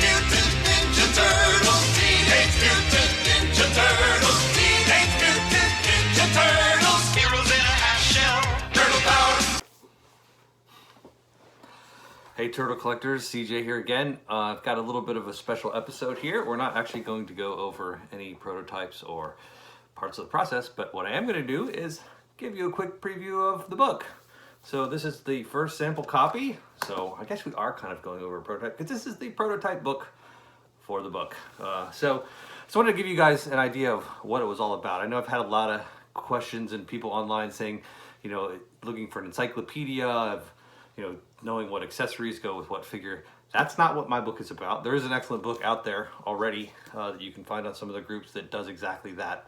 Mutant Ninja Turtles. Teenage Mutant Ninja Turtles. Teenage Mutant Ninja Turtles. Heroes in a half shell. Turtle power. Hey Turtle Collectors, CJ here again. I've got a little bit of a special episode here. We're not actually going to go over any prototypes or parts of the process, but what I am going to do is give you a quick preview of the book. So this is the first sample copy. So I guess we are kind of going over a prototype because this is the prototype book for the book. So I wanted to give you guys an idea of what it was all about. I know I've had a lot of questions and people online saying, you know, looking for an encyclopedia of, you know, knowing what accessories go with what figure. That's not what my book is about. There is an excellent book out there already that you can find on some of the groups that does exactly that.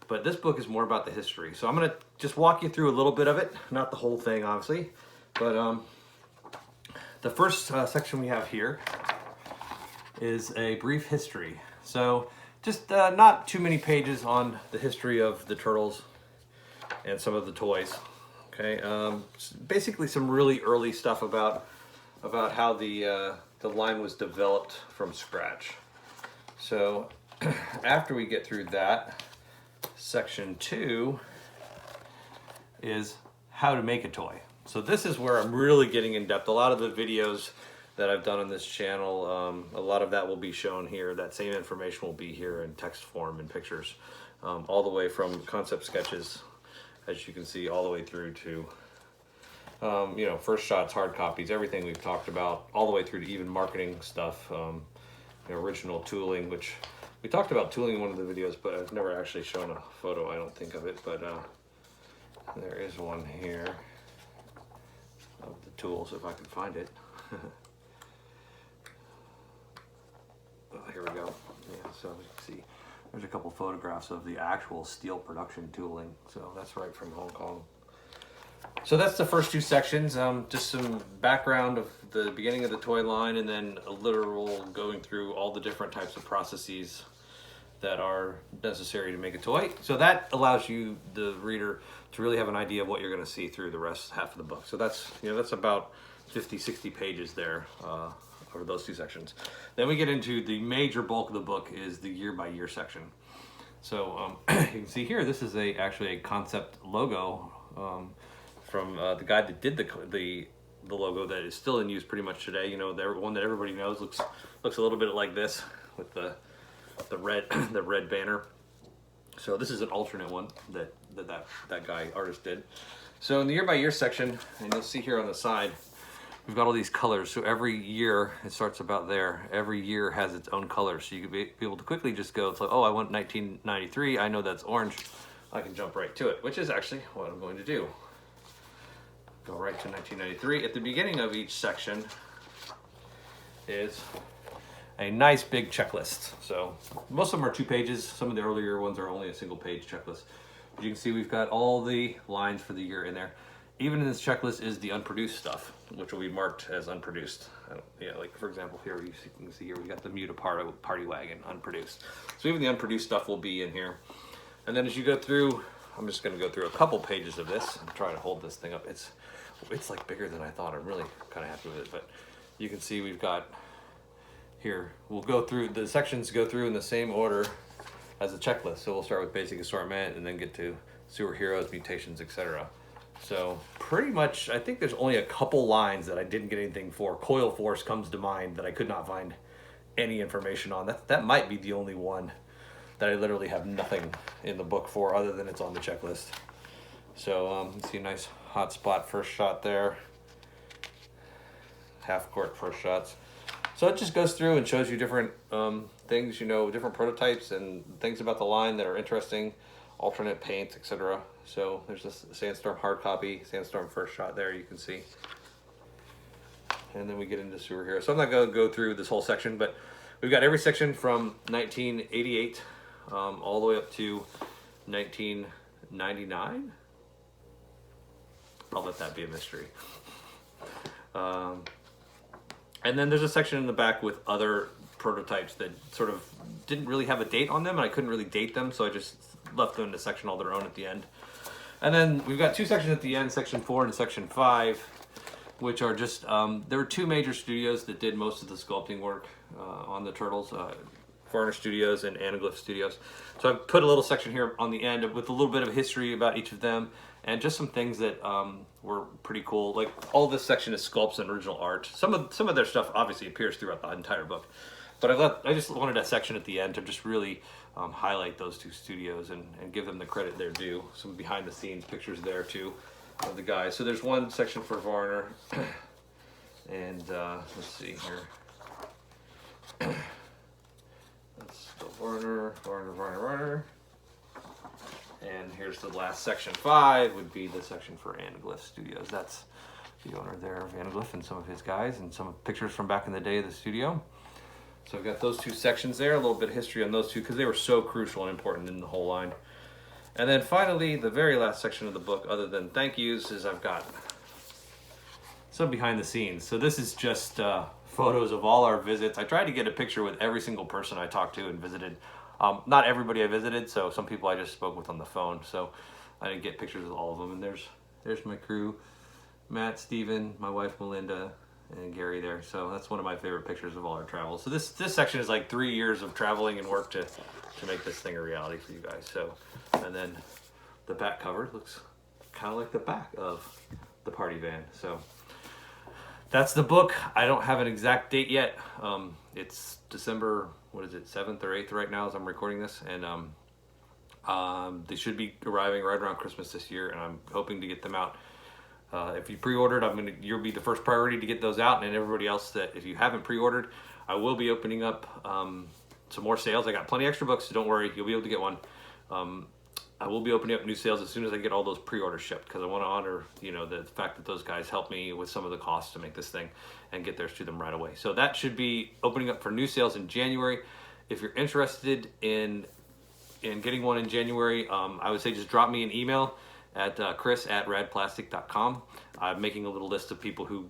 But this book is more about the history. So I'm going to just walk you through a little bit of it. Not the whole thing, obviously. But the first section we have here is a brief history. So just not too many pages on the history of the Turtles and some of the toys. Okay, basically some really early stuff about how the line was developed from scratch. So after we get through that, section 2 is how to make a toy. So this is where I'm really getting in depth. A lot of the videos that I've done on this channel, a lot of that will be shown here. That same information will be here in text form and pictures, all the way from concept sketches, as you can see, all the way through to you know, first shots, hard copies, everything we've talked about, all the way through to even marketing stuff, you know, original tooling, which we talked about tooling in one of the videos, but I've never actually shown a photo, I don't think, of it. But there is one here of the tools, if I can find it. Oh, here we go. Yeah, so you can see there's a couple photographs of the actual steel production tooling. So that's right from Hong Kong. So that's the first two sections, just some background of the beginning of the toy line, and then a literal going through all the different types of processes that are necessary to make a toy. So that allows you, the reader, to really have an idea of what you're going to see through the rest half of the book. So that's, you know, that's about 50, 60 pages there over those two sections. Then we get into the major bulk of the book is the year by year section. So you can see here, this is actually a concept logo from the guy that did the logo that is still in use pretty much today. You know, the one that everybody knows looks a little bit like this with the red the red banner. So this is an alternate one that guy artist did. So in the year by year section, and you'll see here on the side, we've got all these colors. So every year, it starts about there. Every year has its own color. So you can be able to quickly just go, it's like, oh, I want 1993. I know that's orange. I can jump right to it, which is actually what I'm going to do. Go right to 1993. At the beginning of each section is a nice big checklist. So most of them are 2 pages. Some of the earlier ones are only a single page checklist. But you can see we've got all the lines for the year in there. Even in this checklist is the unproduced stuff, which will be marked as unproduced. Yeah, like for example here, you can see here we got the Mutant Party Wagon unproduced. So even the unproduced stuff will be in here. And then as you go through, I'm just going to go through a couple pages of this. I'm trying to hold this thing up. It's like bigger than I thought. I'm really kind of happy with it. But you can see we've got here, we'll go through, the sections go through in the same order as the checklist. So we'll start with basic assortment and then get to sewer heroes, mutations, etc. So pretty much, I think there's only a couple lines that I didn't get anything for. Coil Force comes to mind that I could not find any information on. That might be the only one that I literally have nothing in the book for other than it's on the checklist. So you see a nice hot spot first shot there. Half court first shots. So it just goes through and shows you different things, you know, different prototypes and things about the line that are interesting, alternate paints, etc. So there's this Sandstorm hard copy, Sandstorm first shot there, you can see. And then we get into Sewer Hero. So I'm not going to go through this whole section, but we've got every section from 1988 all the way up to 1999. I'll let that be a mystery. And then there's a section in the back with other prototypes that sort of didn't really have a date on them, and I couldn't really date them, so I just left them in a section all their own at the end. And then we've got 2 sections at the end, section 4 and section 5. which are just, there were two major studios that did most of the sculpting work on the Turtles, Varner Studios and Anaglyph Studios. So I put a little section here on the end with a little bit of history about each of them and just some things that were pretty cool. Like all this section is sculpts and original art. Some of their stuff obviously appears throughout the entire book, but I just wanted a section at the end to just really highlight those two studios and give them the credit they're due. Some behind the scenes pictures there too of the guys. So there's one section for Varner, and let's see here. Let's go Varner. And here's the last section 5 would be the section for Anaglyph Studios. That's the owner there of Anaglyph and some of his guys and some pictures from back in the day of the studio. So I've got those two sections there, a little bit of history on those two because they were so crucial and important in the whole line. And then finally, the very last section of the book, other than thank yous, is I've got some behind the scenes. So this is just photos of all our visits. I tried to get a picture with every single person I talked to and visited. Not everybody I visited, so some people I just spoke with on the phone. So I didn't get pictures of all of them. And there's my crew, Matt, Steven, my wife Melinda, and Gary there. So that's one of my favorite pictures of all our travels. So this section is like 3 years of traveling and work to make this thing a reality for you guys. So, and then the back cover looks kind of like the back of the party van. So that's the book. I don't have an exact date yet. It's December, 7th or 8th right now as I'm recording this. And they should be arriving right around Christmas this year, and I'm hoping to get them out. If you pre-ordered, you'll be the first priority to get those out, and everybody else that if you haven't pre-ordered, I will be opening up some more sales. I got plenty of extra books, so don't worry, you'll be able to get one. I will be opening up new sales as soon as I get all those pre-orders shipped because I want to honor, the fact that those guys helped me with some of the costs to make this thing and get theirs to them right away. So that should be opening up for new sales in January. If you're interested in getting one in January, I would say just drop me an email at chris@radplastic.com. I'm making a little list of people who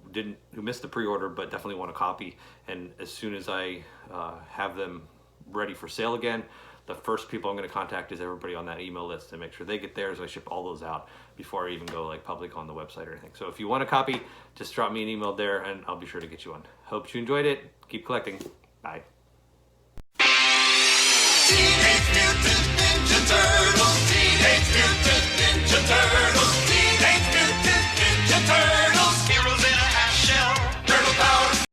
missed the pre-order but definitely want a copy. And as soon as I have them ready for sale again, the first people I'm going to contact is everybody on that email list to make sure they get theirs. I ship all those out before I even go public on the website or anything. So if you want a copy, just drop me an email there and I'll be sure to get you one. Hope you enjoyed it. Keep collecting. Bye. Teenage Mutant